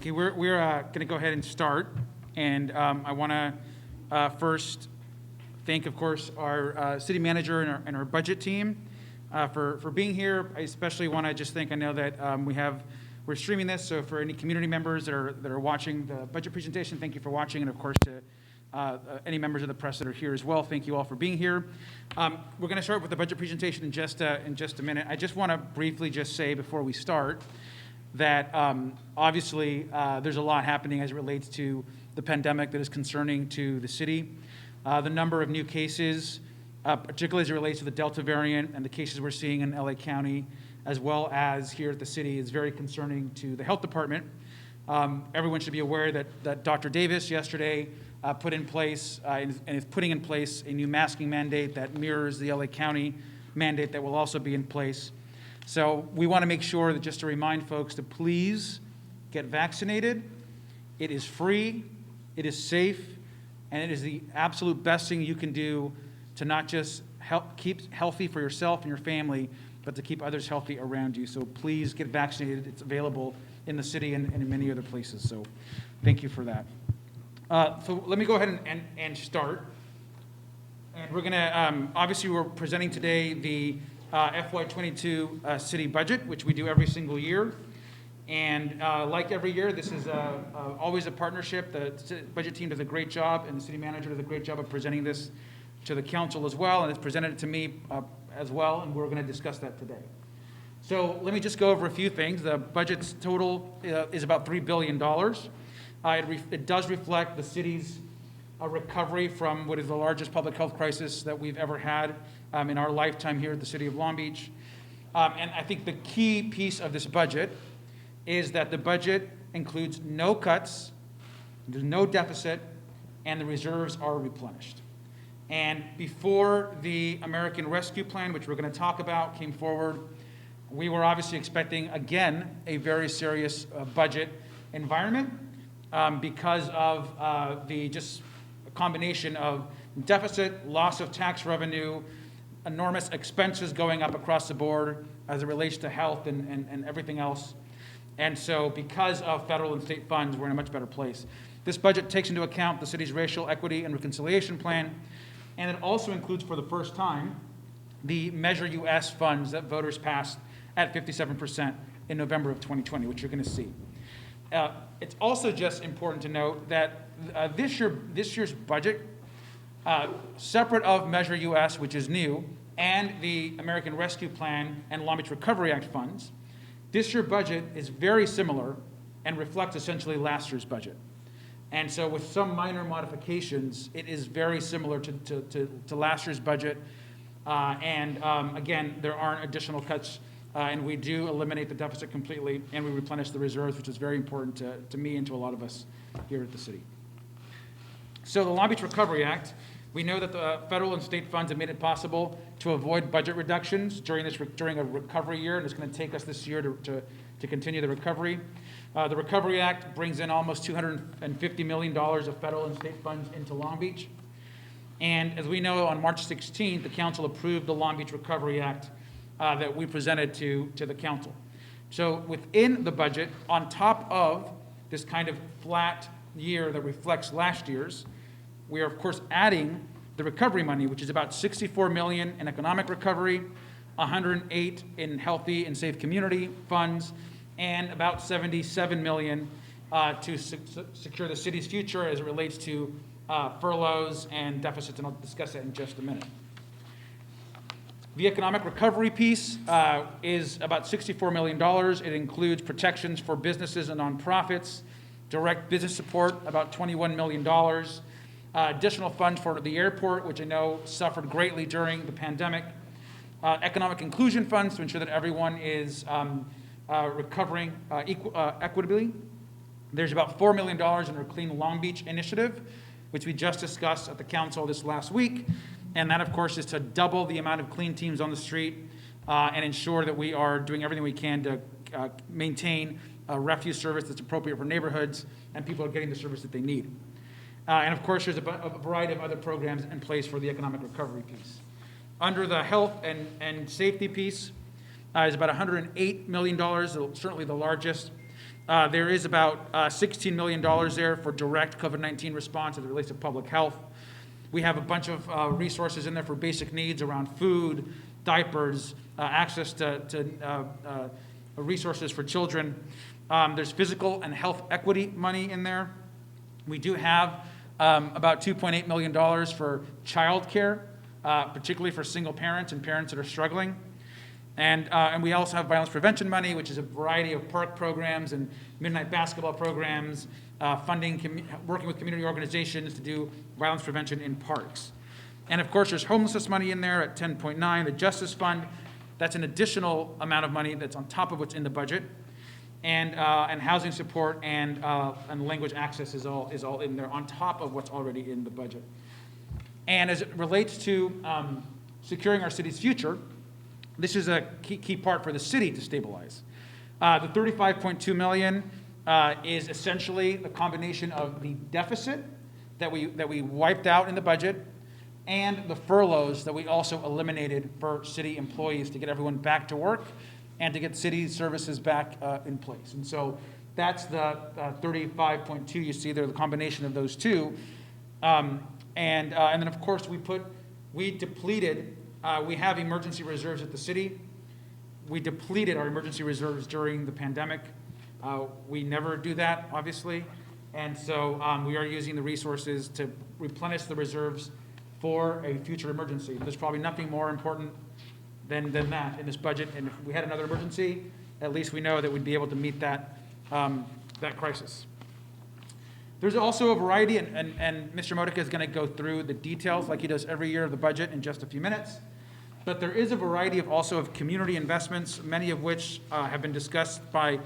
Okay, we're going to go ahead and start, and I want to first thank, of course, our city manager and our budget team for being here. I especially want to just thank, I know that we're streaming this, so for any community members that are watching the budget presentation, thank you for watching, and of course to any members of the press that are here as well, thank you all for being here. We're going to start with the budget presentation in just a minute. I just want to briefly just say before we start that obviously there's a lot happening as it relates to the pandemic that is concerning to the city. The number of new cases, particularly as it relates to the Delta variant and the cases we're seeing in LA County, as well as here at the city, is very concerning to the health department. Everyone should be aware that Dr. Davis yesterday put in place and is putting in place a new masking mandate that mirrors the LA County mandate that will also be in place. So we want to make sure that, just to remind folks, to please get vaccinated. It is free, it is safe, and it is the absolute best thing you can do to not just keep healthy for yourself and your family, but to keep others healthy around you. So please get vaccinated. It's available in the city and in many other places. So thank you for that. So let me go ahead and start. And we're going to, obviously we're presenting today the FY22 city budget, which we do every single year. And like every year, this is always a partnership. The budget team does a great job, and the city manager does a great job of presenting this to the council as well, and it's presented to me as well, and we're going to discuss that today. So let me just go over a few things. The budget's total is about $3 billion. It does reflect the city's recovery from what is the largest public health crisis that we've ever had in our lifetime here at the city of Long Beach. And I think the key piece of this budget is that the budget includes no cuts, there's no deficit, and the reserves are replenished. And before the American Rescue Plan, which we're going to talk about, came forward, we were obviously expecting, again, a very serious budget environment because of the just combination of deficit, loss of tax revenue, enormous expenses going up across the board as it relates to health and everything else. And so because of federal and state funds, we're in a much better place. This budget takes into account the city's racial equity and reconciliation plan, and it also includes, for the first time, the Measure US funds that voters passed at 57% in November of 2020, which you're going to see. It's also just important to note that this year's budget, separate of Measure US, which is new, and the American Rescue Plan and Long Beach Recovery Act funds, this year's budget is very similar and reflects essentially last year's budget. And so with some minor modifications, it is very similar to last year's budget. Again, there aren't additional cuts, and we do eliminate the deficit completely, and we replenish the reserves, which is very important to me and to a lot of us here at the city. So the Long Beach Recovery Act, we know that the federal and state funds have made it possible to avoid budget reductions during a recovery year, and it's going to take us this year to continue the recovery. The Recovery Act brings in almost $250 million of federal and state funds into Long Beach. And as we know, on March 16th, the council approved the Long Beach Recovery Act that we presented to the council. So within the budget, on top of this kind of flat year that reflects last year's, we are, of course, adding the recovery money, which is about $64 million in economic recovery, $108 in healthy and safe community funds, and about $77 million to secure the city's future as it relates to furloughs and deficits, and I'll discuss that in just a minute. The economic recovery piece is about $64 million. It includes protections for businesses and nonprofits, direct business support, about $21 million, additional funds for the airport, which I know suffered greatly during the pandemic, economic inclusion funds to ensure that everyone is recovering equitably. There's about $4 million in our Clean Long Beach initiative, which we just discussed at the council this last week. And that, of course, is to double the amount of clean teams on the street and ensure that we are doing everything we can to maintain a refuse service that's appropriate for neighborhoods and people are getting the service that they need. And of course, there's a variety of other programs in place for the economic recovery piece. Under the health and safety piece is about $108 million, certainly the largest. There is about $16 million there for direct COVID-19 response as it relates to public health. We have a bunch of resources in there for basic needs around food, diapers, access to resources for children. There's physical and health equity money in there. We do have about $2.8 million for childcare, particularly for single parents and parents that are struggling. And we also have violence prevention money, which is a variety of park programs and midnight basketball programs, funding, working with community organizations to do violence prevention in parks. And of course, there's homelessness money in there at 10.9, the Justice Fund. That's an additional amount of money that's on top of what's in the budget. And housing support and language access is all in there on top of what's already in the budget. And as it relates to securing our city's future, this is a key part for the city to stabilize. The $35.2 million is essentially the combination of the deficit that we wiped out in the budget and the furloughs that we also eliminated for city employees to get everyone back to work and to get city services back in place. And so that's the 35.2 you see there, the combination of those two. And then of course we depleted, we have emergency reserves at the city. We depleted our emergency reserves during the pandemic. We never do that, obviously. And so we are using the resources to replenish the reserves for a future emergency. There's probably nothing more important than that in this budget. And if we had another emergency, at least we know that we'd be able to meet that crisis. There's also a variety, and Mr. Modica is going to go through the details like he does every year of the budget in just a few minutes. But there is a variety of community investments, many of which have been discussed by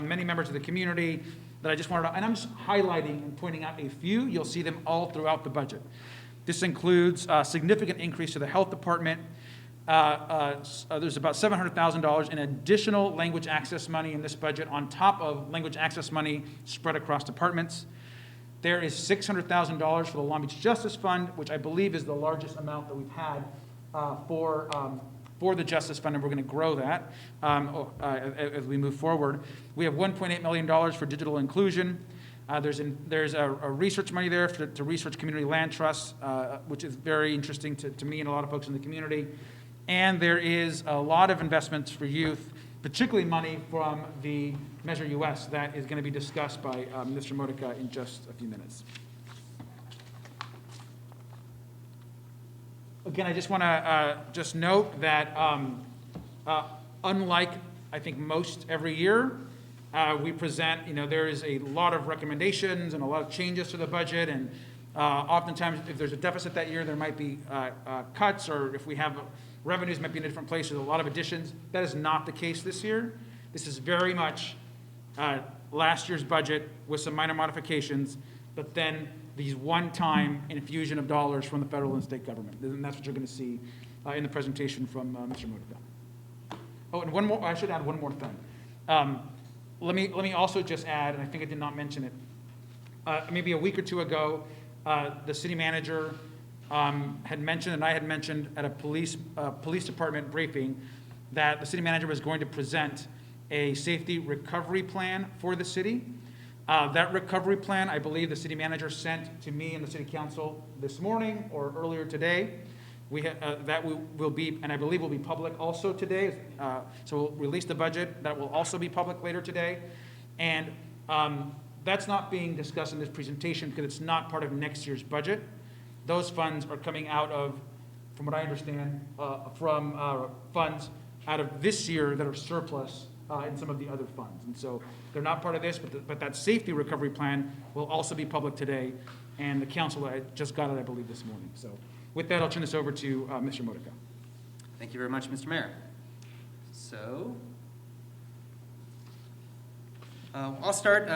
many members of the community that I just wanted to, and I'm just highlighting and pointing out a few. You'll see them all throughout the budget. This includes a significant increase to the health department. There's about $700,000 in additional language access money in this budget on top of language access money spread across departments. There is $600,000 for the Long Beach Justice Fund, which I believe is the largest amount that we've had for the Justice Fund, and we're going to grow that as we move forward. We have $1.8 million for digital inclusion. There's a research money there to research community land trusts, which is very interesting to me and a lot of folks in the community. And there is a lot of investments for youth, particularly money from the Measure US that is going to be discussed by Mr. Modica in just a few minutes. Again, I just want to just note that unlike, I think, most every year, we present, there is a lot of recommendations and a lot of changes to the budget, and oftentimes if there's a deficit that year, there might be cuts, or if we have revenues might be in a different place, there's a lot of additions. That is not the case this year. This is very much last year's budget with some minor modifications, but then these one-time infusion of dollars from the federal and state government. And that's what you're going to see in the presentation from Mr. Modica. Oh, and one more, I should add one more thing. Let me also just add, and I think I did not mention it, maybe a week or two ago, the city manager had mentioned, and I had mentioned at a police department briefing, that the city manager was going to present a safety recovery plan for the city. That recovery plan, I believe the city manager sent to me and the city council this morning or earlier today. That will be, and I believe will be public also today. So we'll release the budget. That will also be public later today. And that's not being discussed in this presentation because it's not part of next year's budget. Those funds are coming out of, from what I understand, from funds out of this year that are surplus in some of the other funds. And so they're not part of this, but that safety recovery plan will also be public today. And the council just got it, I believe, this morning. So with that, I'll turn this over to Mr. Modica. Thank you very much, Mr. Mayor. So I'll start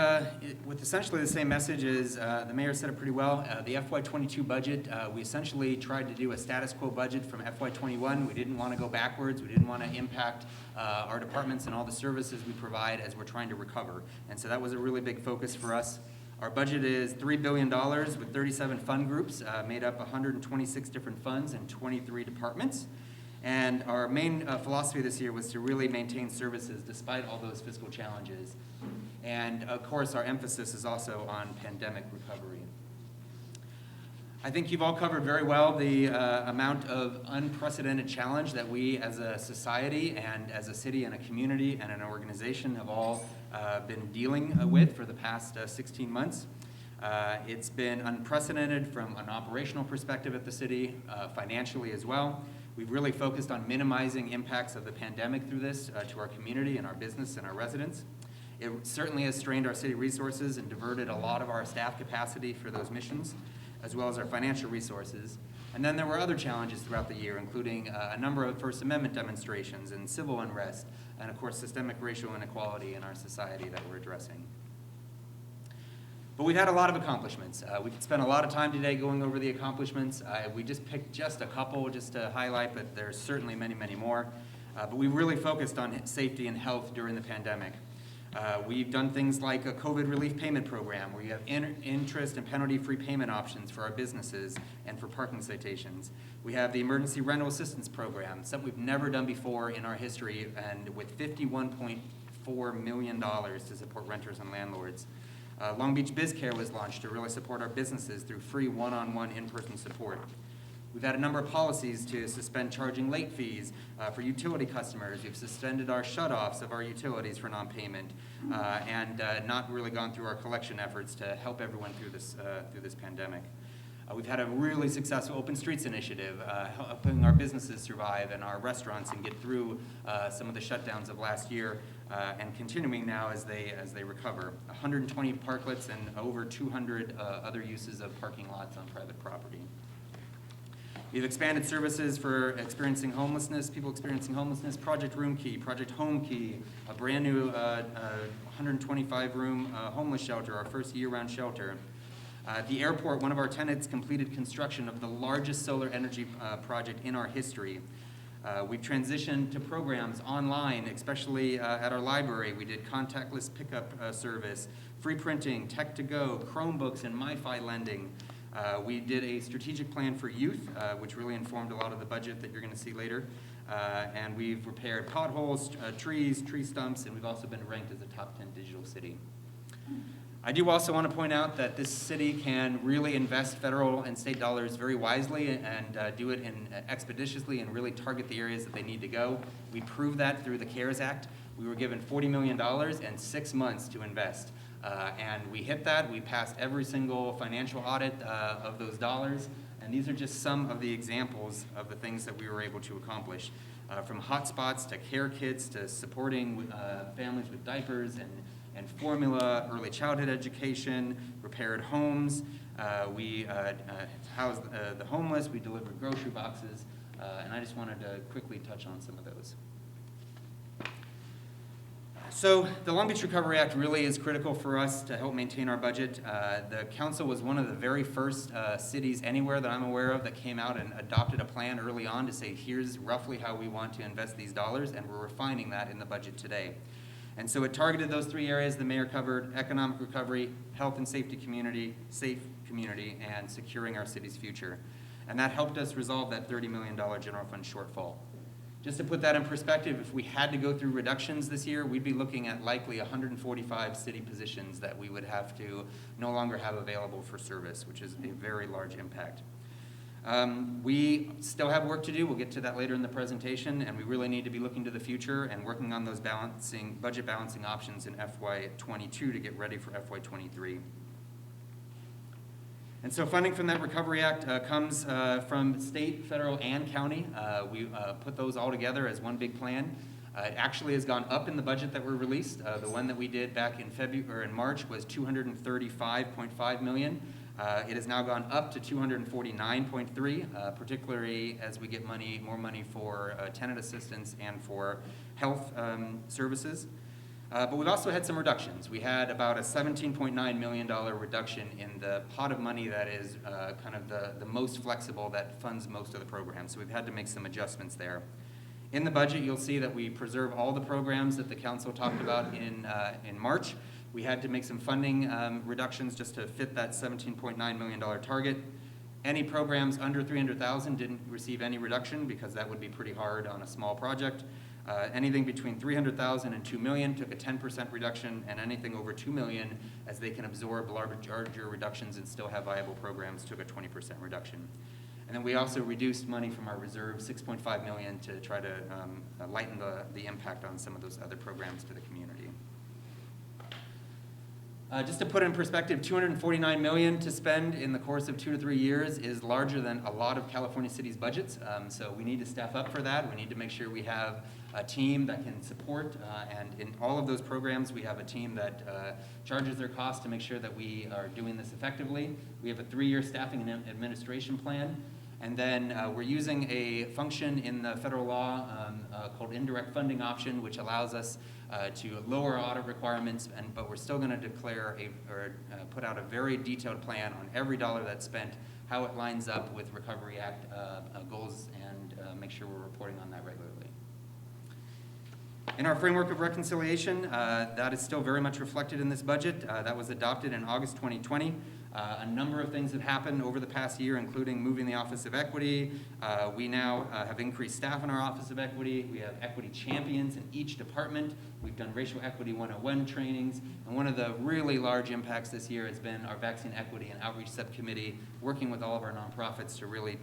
with essentially the same message as the mayor said it pretty well. The FY22 budget, we essentially tried to do a status quo budget from FY21. We didn't want to go backwards. We didn't want to impact our departments and all the services we provide as we're trying to recover. And so that was a really big focus for us. Our budget is $3 billion with 37 fund groups, made up 126 different funds and 23 departments. And our main philosophy this year was to really maintain services despite all those fiscal challenges. And of course, our emphasis is also on pandemic recovery. I think you've all covered very well the amount of unprecedented challenge that we as a society and as a city and a community and an organization have all been dealing with for the past 16 months. It's been unprecedented from an operational perspective at the city, financially as well. We've really focused on minimizing impacts of the pandemic through this to our community and our business and our residents. It certainly has strained our city resources and diverted a lot of our staff capacity for those missions, as well as our financial resources. And then there were other challenges throughout the year, including a number of First Amendment demonstrations and civil unrest, and of course systemic racial inequality in our society that we're addressing. But we've had a lot of accomplishments. We could spend a lot of time today going over the accomplishments. We just picked just a couple just to highlight, but there's certainly many, many more. But we really focused on safety and health during the pandemic. We've done things like a COVID relief payment program where you have interest and penalty-free payment options for our businesses and for parking citations. We have the emergency rental assistance program, something we've never done before in our history, and with $51.4 million to support renters and landlords. Long Beach BizCare was launched to really support our businesses through free one-on-one in-person support. We've had a number of policies to suspend charging late fees for utility customers. We've suspended our shutoffs of our utilities for non-payment and not really gone through our collection efforts to help everyone through this pandemic. We've had a really successful Open Streets initiative, helping our businesses survive and our restaurants and get through some of the shutdowns of last year and continuing now as they recover. 120 parklets and over 200 other uses of parking lots on private property. We've expanded services for people experiencing homelessness, Project Room Key, Project Home Key, a brand new 125-room homeless shelter, our first year-round shelter. At the airport, one of our tenants completed construction of the largest solar energy project in our history. We've transitioned to programs online, especially at our library. We did contactless pickup service, free printing, tech-to-go, Chromebooks, and MiFi lending. We did a strategic plan for youth, which really informed a lot of the budget that you're going to see later. And we've repaired potholes, trees, tree stumps, and we've also been ranked as a top 10 digital city. I do also want to point out that this city can really invest federal and state dollars very wisely and do it expeditiously and really target the areas that they need to go. We proved that through the CARES Act. We were given $40 million and 6 months to invest. And we hit that. We passed every single financial audit of those dollars. And these are just some of the examples of the things that we were able to accomplish. From hotspots to care kits to supporting families with diapers and formula, early childhood education, repaired homes. We housed the homeless. We delivered grocery boxes. And I just wanted to quickly touch on some of those. So the Long Beach Recovery Act really is critical for us to help maintain our budget. The council was one of the very first cities anywhere that I'm aware of that came out and adopted a plan early on to say, here's roughly how we want to invest these dollars, and we're refining that in the budget today. And so it targeted those 3 areas the mayor covered: economic recovery, health and safety community, safe community, and securing our city's future. And that helped us resolve that $30 million general fund shortfall. Just to put that in perspective, if we had to go through reductions this year, we'd be looking at likely 145 city positions that we would have to no longer have available for service, which is a very large impact. We still have work to do. We'll get to that later in the presentation, and we really need to be looking to the future and working on those budget balancing options in FY22 to get ready for FY23. And so funding from that Recovery Act comes from state, federal, and county. We put those all together as one big plan. It actually has gone up in the budget that were released. The one that we did back in March was $235.5 million. It has now gone up to $249.3, particularly as we get more money for tenant assistance and for health services. But we've also had some reductions. We had about a $17.9 million reduction in the pot of money that is kind of the most flexible, that funds most of the programs. So we've had to make some adjustments there. In the budget, you'll see that we preserve all the programs that the council talked about in March. We had to make some funding reductions just to fit that $17.9 million target. Any programs under $300,000 didn't receive any reduction because that would be pretty hard on a small project. Anything between 300,000 and 2 million took a 10% reduction, and anything over 2 million, as they can absorb larger reductions and still have viable programs, took a 20% reduction. And then we also reduced money from our reserve, 6.5 million, to try to lighten the impact on some of those other programs to the community. Just to put in perspective, $249 million to spend in the course of 2 to 3 years is larger than a lot of California cities' budgets. So we need to staff up for that. We need to make sure we have a team that can support, and in all of those programs, we have a team that charges their costs to make sure that we are doing this effectively. We have a 3-year staffing and administration plan. And then we're using a function in the federal law called indirect funding option, which allows us to lower audit requirements, but we're still going to declare put out a very detailed plan on every dollar that's spent, how it lines up with Recovery Act goals, and make sure we're reporting on that regularly. In our framework of reconciliation, that is still very much reflected in this budget. That was adopted in August 2020. A number of things have happened over the past year, including moving the Office of Equity. We now have increased staff in our Office of Equity. We have equity champions in each department. We've done Racial Equity 101 trainings. And one of the really large impacts this year has been our Vaccine Equity and Outreach Subcommittee, working with all of our nonprofits to really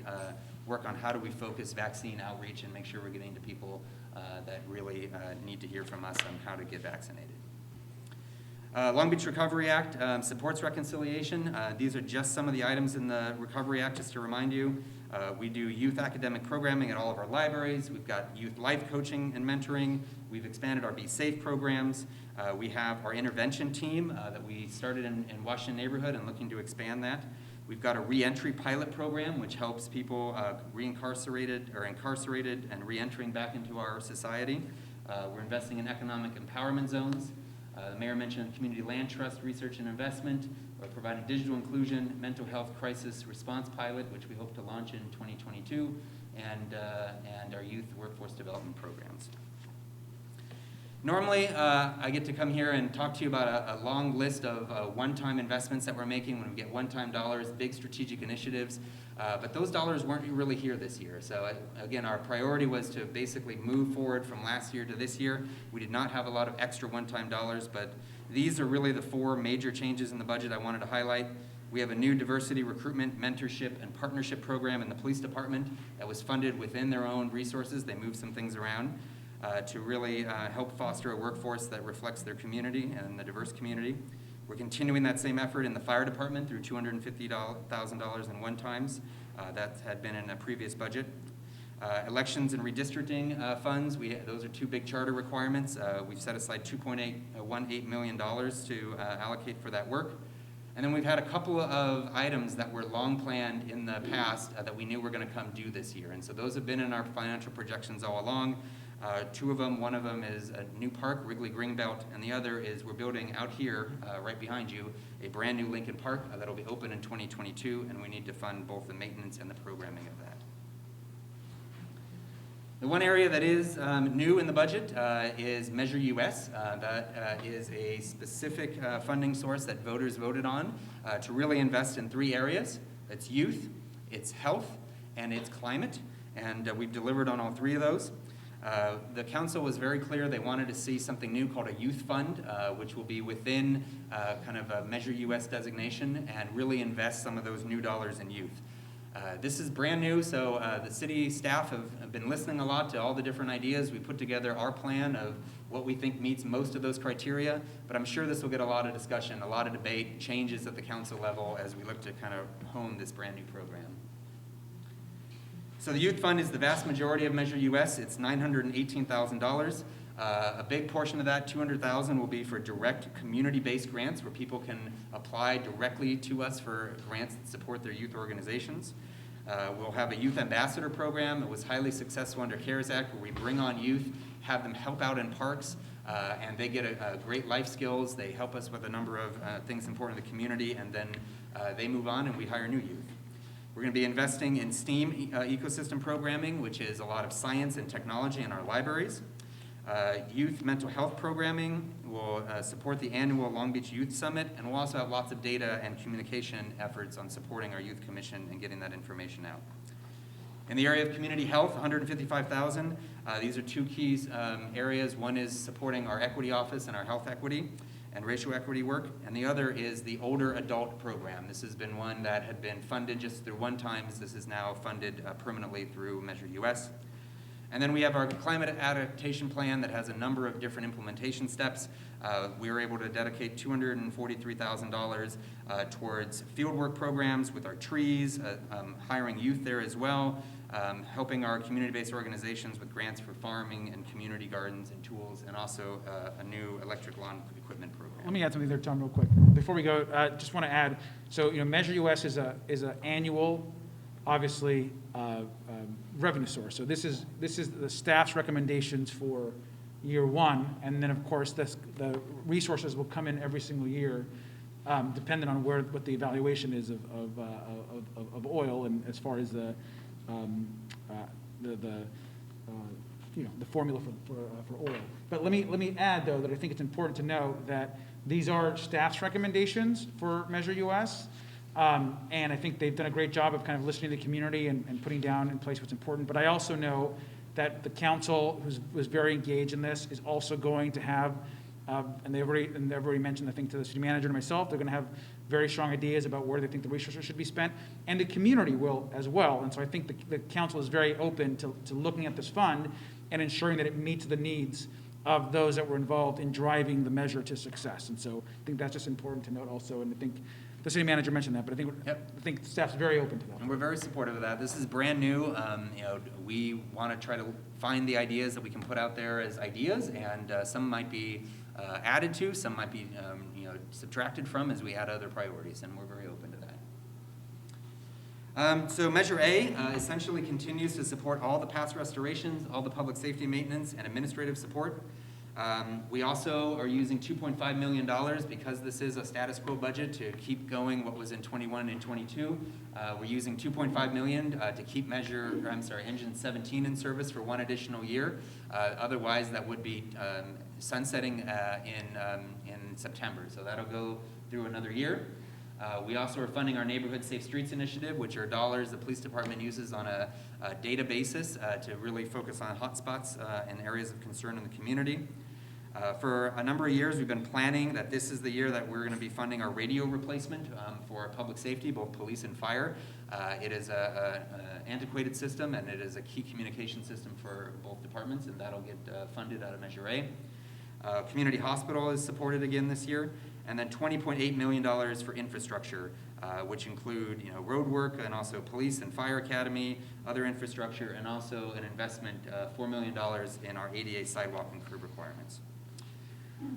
work on how do we focus vaccine outreach and make sure we're getting to people that really need to hear from us on how to get vaccinated. Long Beach Recovery Act supports reconciliation. These are just some of the items in the Recovery Act, just to remind you. We do youth academic programming at all of our libraries. We've got youth life coaching and mentoring. We've expanded our Be Safe programs. We have our intervention team that we started in Washington neighborhood and looking to expand that. We've got a reentry pilot program, which helps people incarcerated and reentering back into our society. We're investing in economic empowerment zones. The mayor mentioned community land trust research and investment. We're providing digital inclusion, mental health crisis response pilot, which we hope to launch in 2022, and our youth workforce development programs. Normally, I get to come here and talk to you about a long list of one-time investments that we're making when we get one-time dollars, big strategic initiatives, but those dollars weren't really here this year. So again, our priority was to basically move forward from last year to this year. We did not have a lot of extra one-time dollars, but these are really the 4 major changes in the budget I wanted to highlight. We have a new diversity recruitment, mentorship, and partnership program in the police department that was funded within their own resources. They moved some things around to really help foster a workforce that reflects their community and the diverse community. We're continuing that same effort in the fire department through $250,000 in one-times. That had been in a previous budget. Elections and redistricting funds, those are 2 big charter requirements. We've set aside $2.18 million to allocate for that work. And then we've had a couple of items that were long planned in the past that we knew were going to come due this year. And so those have been in our financial projections all along. 2 of them, one of them is a new park, Wrigley Greenbelt, and the other is we're building out here, right behind you, a brand new Lincoln Park that'll be open in 2022, and we need to fund both the maintenance and the programming of that. The one area that is new in the budget is Measure US. That is a specific funding source that voters voted on to really invest in 3 areas. It's youth, it's health, and it's climate, and we've delivered on all 3 of those. The council was very clear they wanted to see something new called a youth fund, which will be within kind of a Measure US designation and really invest some of those new dollars in youth. This is brand new, so the city staff have been listening a lot to all the different ideas. We put together our plan of what we think meets most of those criteria, but I'm sure this will get a lot of discussion, a lot of debate, changes at the council level as we look to kind of hone this brand new program. So the youth fund is the vast majority of Measure US. It's $918,000. A big portion of that, $200,000, will be for direct community-based grants where people can apply directly to us for grants that support their youth organizations. We'll have a youth ambassador program that was highly successful under CARES Act, where we bring on youth, have them help out in parks, and they get a great life skills. They help us with a number of things important to the community, and then they move on and we hire new youth. We're going to be investing in STEAM ecosystem programming, which is a lot of science and technology in our libraries. Youth mental health programming will support the annual Long Beach Youth Summit, and we'll also have lots of data and communication efforts on supporting our Youth Commission and getting that information out. In the area of community health, $155,000. These are two key areas. One is supporting our equity office and our health equity and racial equity work, and the other is the older adult program. This has been one that had been funded just through one time. This is now funded permanently through Measure US. And then we have our climate adaptation plan that has a number of different implementation steps. We were able to dedicate $243,000 towards fieldwork programs with our trees, hiring youth there as well, helping our community-based organizations with grants for farming and community gardens and tools, and also a new electric lawn equipment program. Let me add something there, Tom, real quick. Before we go, just want to add, so, Measure US is a annual, obviously, revenue source. So this is the staff's recommendations for year one, and then, of course, the resources will come in every single year, depending on what the evaluation is of oil, and as far as the formula for oil. But let me add, though, that I think it's important to know that these are staff's recommendations for Measure US, and I think they've done a great job of kind of listening to the community and putting down in place what's important. But I also know that the council, who's very engaged in this, is also going to have, and they've already mentioned, I think, to the city manager and myself, they're going to have very strong ideas about where they think the resources should be spent, and the community will as well. And so I think the council is very open to looking at this fund and ensuring that it meets the needs of those that were involved in driving the measure to success. And so I think that's just important to note also, and I think the city manager mentioned that, but I think the staff's very open to that. And we're very supportive of that. This is brand new. We want to try to find the ideas that we can put out there as ideas, and some might be added to, some might be subtracted from as we add other priorities, and we're very open to that. So Measure A essentially continues to support all the past restorations, all the public safety maintenance, and administrative support. We also are using $2.5 million because this is a status quo budget to keep going what was in 21 and 22. We're using $2.5 million to keep Engine 17 in service for one additional year. Otherwise, that would be sunsetting in September. So that'll go through another year. We also are funding our Neighborhood Safe Streets initiative, which are dollars the police department uses on a data basis to really focus on hotspots and areas of concern in the community. For a number of years, we've been planning that this is the year that we're going to be funding our radio replacement for public safety, both police and fire. It is an antiquated system, and it is a key communication system for both departments, and that'll get funded out of Measure A. Community hospital is supported again this year, and then $20.8 million for infrastructure, which include road work and also police and fire academy, other infrastructure, and also an investment, $4 million in our ADA sidewalk and curb requirements.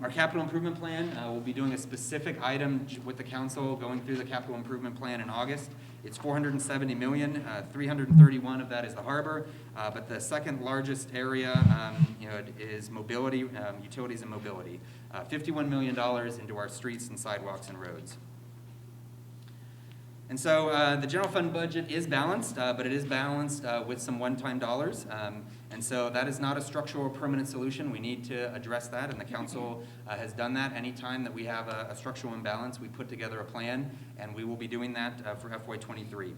Our capital improvement plan, we'll be doing a specific item with the council going through the capital improvement plan in August. It's $470 million, 331 of that is the harbor, but the second largest area is mobility, utilities and mobility. $51 million into our streets and sidewalks and roads. And so the general fund budget is balanced, but it is balanced with some one-time dollars. And so that is not a structural or permanent solution. We need to address that, and the council has done that. Anytime that we have a structural imbalance, we put together a plan, and we will be doing that for FY23.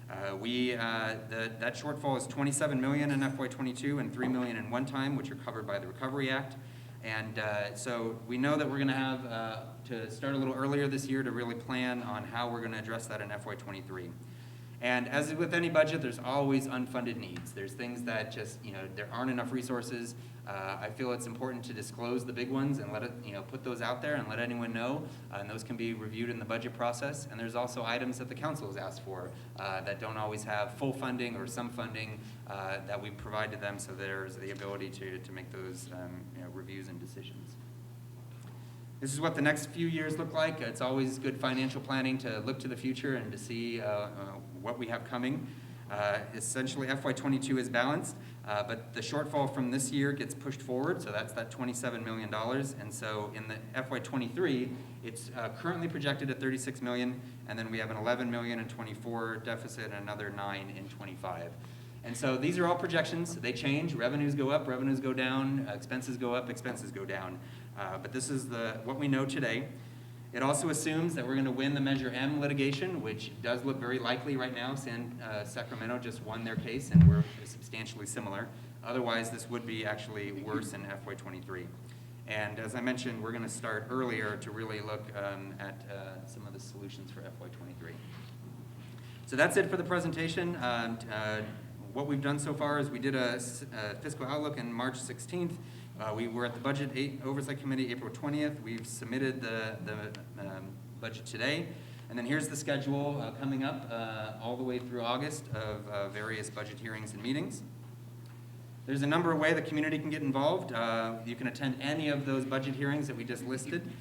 That shortfall is $27 million in FY22 and $3 million in one-time, which are covered by the Recovery Act. And so we know that we're going to have to start a little earlier this year to really plan on how we're going to address that in FY23. And as with any budget, there's always unfunded needs. There's things that just, there aren't enough resources. I feel it's important to disclose the big ones and let it, put those out there and let anyone know. And those can be reviewed in the budget process. And there's also items that the council has asked for that don't always have full funding or some funding that we provide to them, so there's the ability to make those reviews and decisions. This is what the next few years look like. It's always good financial planning to look to the future and to see what we have coming. Essentially, FY22 is balanced, but the shortfall from this year gets pushed forward, so that's that $27 million. And so in the FY23, it's currently projected at $36 million, and then we have an $11 million in 24 deficit and another $9 in 25. And so these are all projections. They change. Revenues go up, revenues go down, expenses go up, expenses go down. But this is what we know today. It also assumes that we're going to win the Measure M litigation, which does look very likely right now. Sacramento just won their case, and we're substantially similar. Otherwise, this would be actually worse in FY23. And as I mentioned, we're going to start earlier to really look at some of the solutions for FY23. So that's it for the presentation. What we've done so far is we did a fiscal outlook on March 16th. We were at the Budget Oversight Committee April 20th. We've submitted the budget today. And then here's the schedule coming up all the way through August of various budget hearings and meetings. There's a number of ways the community can get involved. You can attend any of those budget hearings that we just listed.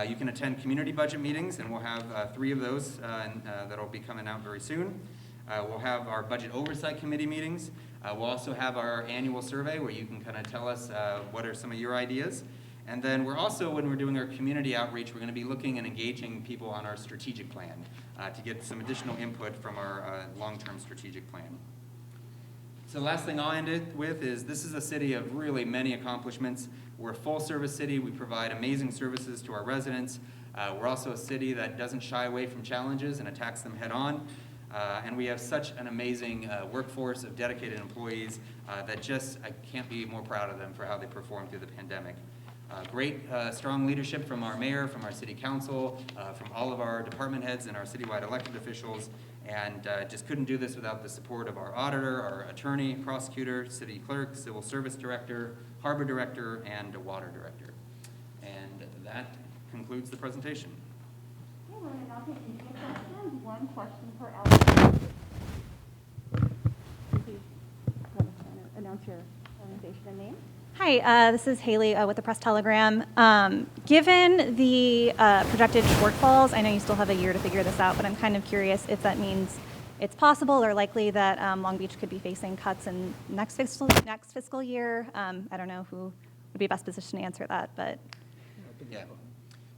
You can attend community budget meetings, and we'll have 3 of those that'll be coming out very soon. We'll have our Budget Oversight Committee meetings. We'll also have our annual survey where you can kind of tell us what are some of your ideas. And then we're also, when we're doing our community outreach, we're going to be looking and engaging people on our strategic plan to get some additional input from our long-term strategic plan. So the last thing I'll end it with is this is a city of really many accomplishments. We're a full-service city. We provide amazing services to our residents. We're also a city that doesn't shy away from challenges and attacks them head-on. And we have such an amazing workforce of dedicated employees that just, I can't be more proud of them for how they performed through the pandemic. Great, strong leadership from our mayor, from our city council, from all of our department heads and our citywide elected officials, and just couldn't do this without the support of our auditor, our attorney, prosecutor, city clerk, civil service director, harbor director, and water director. And that concludes the presentation. Okay, we're going to now take media questions. One question per element. Please announce your organization and name. Hi, this is Haley with the Press Telegram. Given the projected shortfalls, I know you still have a year to figure this out, but I'm kind of curious if that means it's possible or likely that Long Beach could be facing cuts in next fiscal year. I don't know who would be best positioned to answer that, but. Yeah.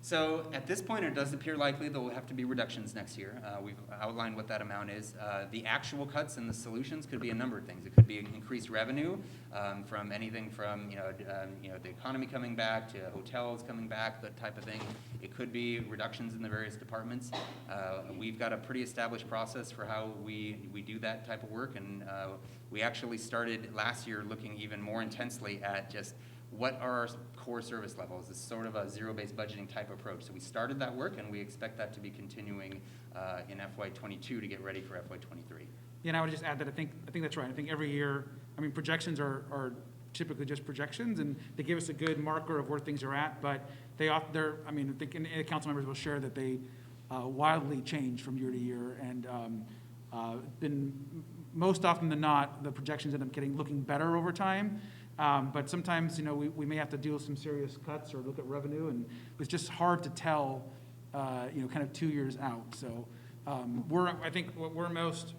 So at this point, it does appear likely there will have to be reductions next year. We've outlined what that amount is. The actual cuts and the solutions could be a number of things. It could be increased revenue from anything from the economy coming back to hotels coming back, that type of thing. It could be reductions in the various departments. We've got a pretty established process for how we do that type of work, and we actually started last year looking even more intensely at just what are our core service levels? It's sort of a zero-based budgeting type approach. So we started that work, and we expect that to be continuing in FY22 to get ready for FY23. Yeah, and I would just add that I think that's right. I think every year, I mean, projections are typically just projections, and they give us a good marker of where things are at. But I think the council members will share that they wildly change from year to year, and been most often than not, the projections end up looking better over time. But sometimes, we may have to deal with some serious cuts or look at revenue, and it's just hard to tell, kind of 2 years out. So I think what we're most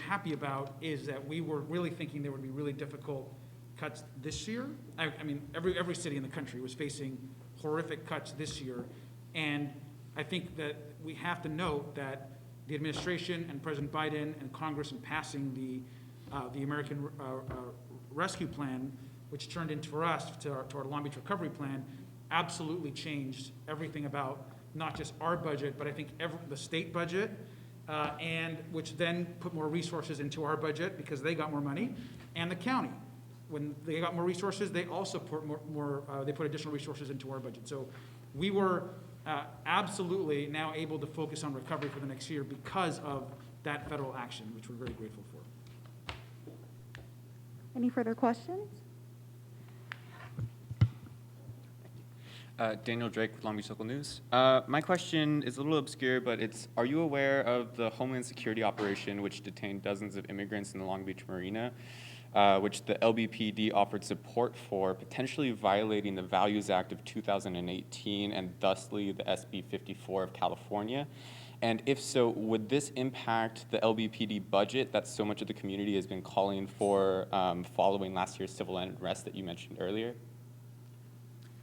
happy about is that we were really thinking there would be really difficult cuts this year. I mean, every city in the country was facing horrific cuts this year, and I think that we have to note that the administration and President Biden and Congress in passing the American Rescue Plan, which turned into for us to our Long Beach Recovery Plan, absolutely changed everything about not just our budget, but I think the state budget, and which then put more resources into our budget because they got more money, and the county. When they got more resources, they also put they put additional resources into our budget. So we were absolutely now able to focus on recovery for the next year because of that federal action, which we're very grateful for. Any further questions? Daniel Drake with Long Beach Local News. My question is a little obscure, but are you aware of the Homeland Security operation which detained dozens of immigrants in the Long Beach Marina, which the LBPD offered support for, potentially violating the Values Act of 2018 and thusly the SB 54 of California? And if so, would this impact the LBPD budget that so much of the community has been calling for following last year's civil unrest that you mentioned earlier?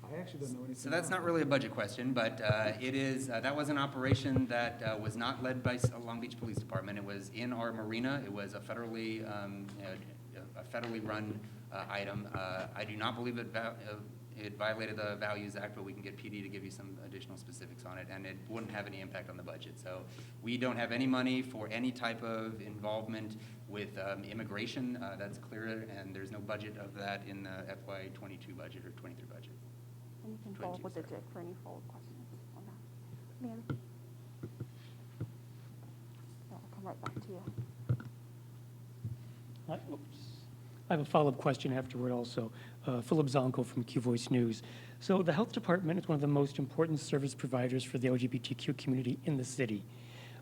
I actually don't know anything. So that's not really a budget question, but it is. That was an operation that was not led by Long Beach Police Department. It was in our marina. It was a federally run item. I do not believe it It violated the Values Act, but we can get PD to give you some additional specifics on it, and it wouldn't have any impact on the budget. So we don't have any money for any type of involvement with immigration. That's clear, and there's no budget of that in the FY22 budget or 23 budget. And you can follow up with the 22, Dick for any follow-up questions on that. Any other? No, I'll come right back to you. I have a follow-up question afterward also. Philip Zonko from Q Voice News. So the health department is one of the most important service providers for the LGBTQ community in the city.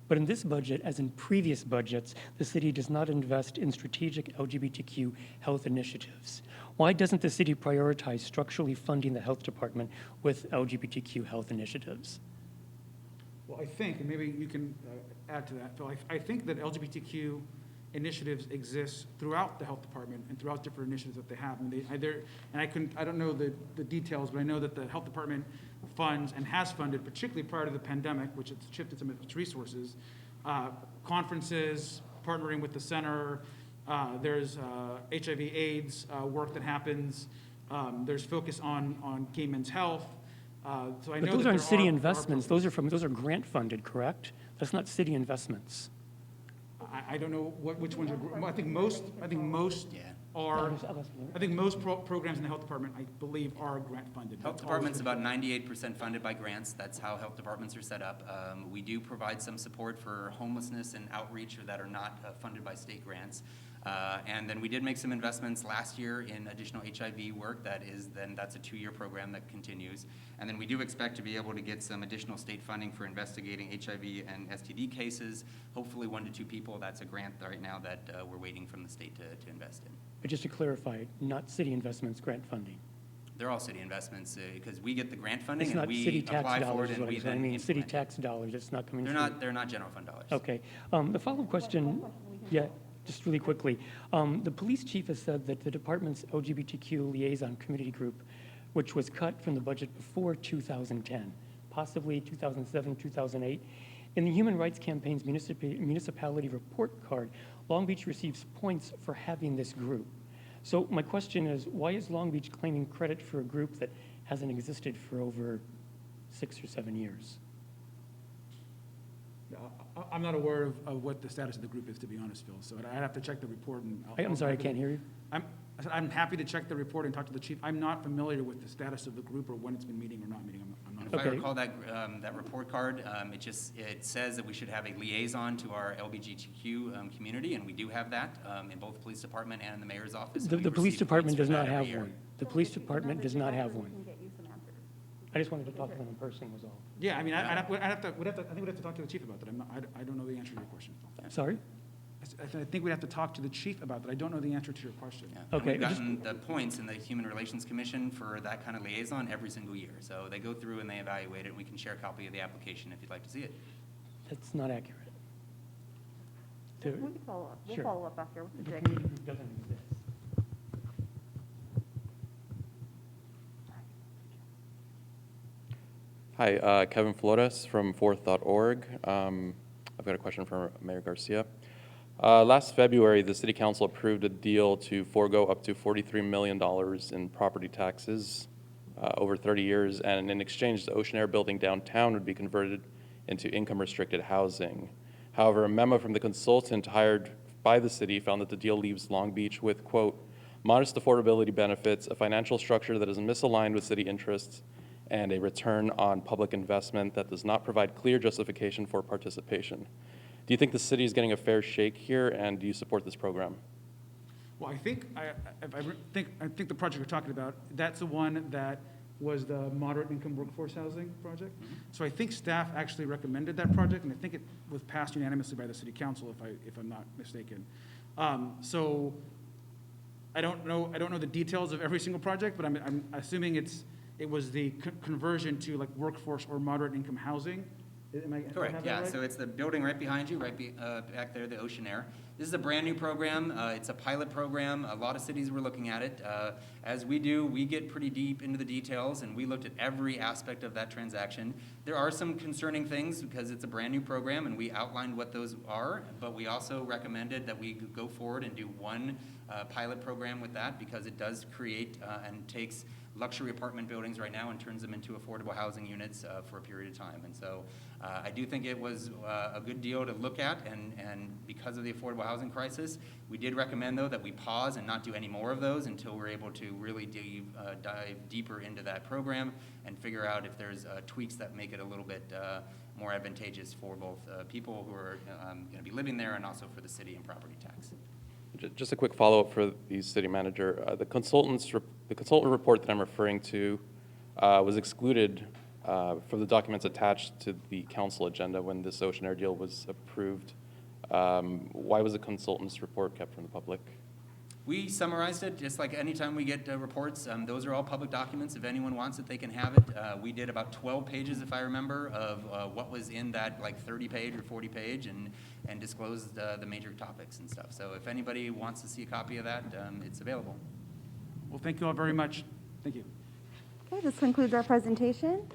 But in this budget, as in previous budgets, the city does not invest in strategic LGBTQ health initiatives. Why doesn't the city prioritize structurally funding the health department with LGBTQ health initiatives? Well, I think, and maybe you can add to that, Phil, I think that LGBTQ initiatives exist throughout the health department and throughout different initiatives that they have. And I don't know the details, but I know that the health department funds and has funded, particularly prior to the pandemic, which it's shifted some of its resources, conferences, partnering with the center. There's HIV/AIDS work that happens. There's focus on gay men's health. So I know But those that aren't there city are investments. Those are grant funded, correct? That's not city investments. I don't know which ones are. I think most Yeah. are. I think most programs in the health department, I believe, are grant funded. Health department's about 98% funded by grants. That's how health departments are set up. We do provide some support for homelessness and outreach that are not funded by state grants. And then we did make some investments last year in additional HIV work. That's a 2-year program that continues. And then we do expect to be able to get some additional state funding for investigating HIV and STD cases. Hopefully 1 to 2 people. That's a grant right now that we're waiting from the state to invest in. But just to clarify, not city investments, grant funding. They're all city investments because we get the grant funding It's and not we city tax apply for dollars it is and what we I'm saying. I then mean, city implement it. tax dollars, it's not coming They're through. not general fund dollars. Okay. The follow-up question, yeah, just really quickly. The police chief has said that the department's LGBTQ liaison community group, which was cut from the budget before 2010, possibly 2007, 2008, in the Human Rights Campaign's municipality report card, Long Beach receives points for having this group. So my question is, why is Long Beach claiming credit for a group that hasn't existed for over 6 or 7 years? I'm not aware of what the status of the group is, to be honest, Phil. So I'd have to check the report. And I'm sorry, I can't hear you. I'm happy to check the report and talk to the chief. I'm not familiar with the status of the group or when it's been meeting or not meeting. I'm not. If I Okay. recall that report card, it says that we should have a liaison to our LGBTQ community, and we do have that in both the police department and in the mayor's office. The We police receive department points does for not that every have year. one. The police department does not have We one. can get you some answers. I just wanted to talk to them in person was all. Yeah, I mean, I think we'd have to talk to the chief about that. I don't know the answer to your question, Phil. Sorry? I think we'd have to talk to the chief about that. I don't know the answer to your question. Yeah. And Okay, we've just- gotten the points in the Human Relations Commission for that kind of liaison every single year. So they go through and they evaluate it, and we can share a copy of the application if you'd like to see it. That's not accurate. We can follow up. We'll Sure. follow up after with The Dick. community group doesn't exist. Hi, Kevin Flores from Fourth.org. I've got a question for Mayor Garcia. Last February, the City Council approved a deal to forego up to $43 million in property taxes over 30 years, and in exchange, the Ocean Air building downtown would be converted into income-restricted housing. However, a memo from the consultant hired by the city found that the deal leaves Long Beach with, quote, modest affordability benefits, a financial structure that is misaligned with city interests, and a return on public investment that does not provide clear justification for participation. Do you think the city is getting a fair shake here, and do you support this program? Well, I think the project you're talking about, that's the one that was the moderate income workforce housing project. So I think staff actually recommended that project, and I think it was passed unanimously by the city council, if I'm not mistaken. So I don't know the details of every single project, but I'm assuming it was the conversion to like workforce or moderate income housing. Am I have Correct, that yeah, right? so it's the building right behind you, back there, the Ocean Air. This is a brand-new program. It's a pilot program. A lot of cities were looking at it. As we do, we get pretty deep into the details, and we looked at every aspect of that transaction. There are some concerning things because it's a brand-new program, and we outlined what those are, but we also recommended that we go forward and do one pilot program with that because it does create and takes luxury apartment buildings right now and turns them into affordable housing units for a period of time. And so I do think it was a good deal to look at, and because of the affordable housing crisis, we did recommend, though, that we pause and not do any more of those until we're able to really dive deeper into that program and figure out if there's tweaks that make it a little bit more advantageous for both people who are going to be living there and also for the city and property tax. Just a quick follow-up for the city manager. The consultant report that I'm referring to was excluded from the documents attached to the council agenda when this ocean air deal was approved. Why was the consultant's report kept from the public? We summarized it, just like anytime we get reports. Those are all public documents. If anyone wants it, they can have it. We did about 12 pages, if I remember, of what was in that like 30-page or 40-page, and disclosed the major topics and stuff. So if anybody wants to see a copy of that, it's available. Well, thank you all very much. Thank you. Okay, this concludes our presentation.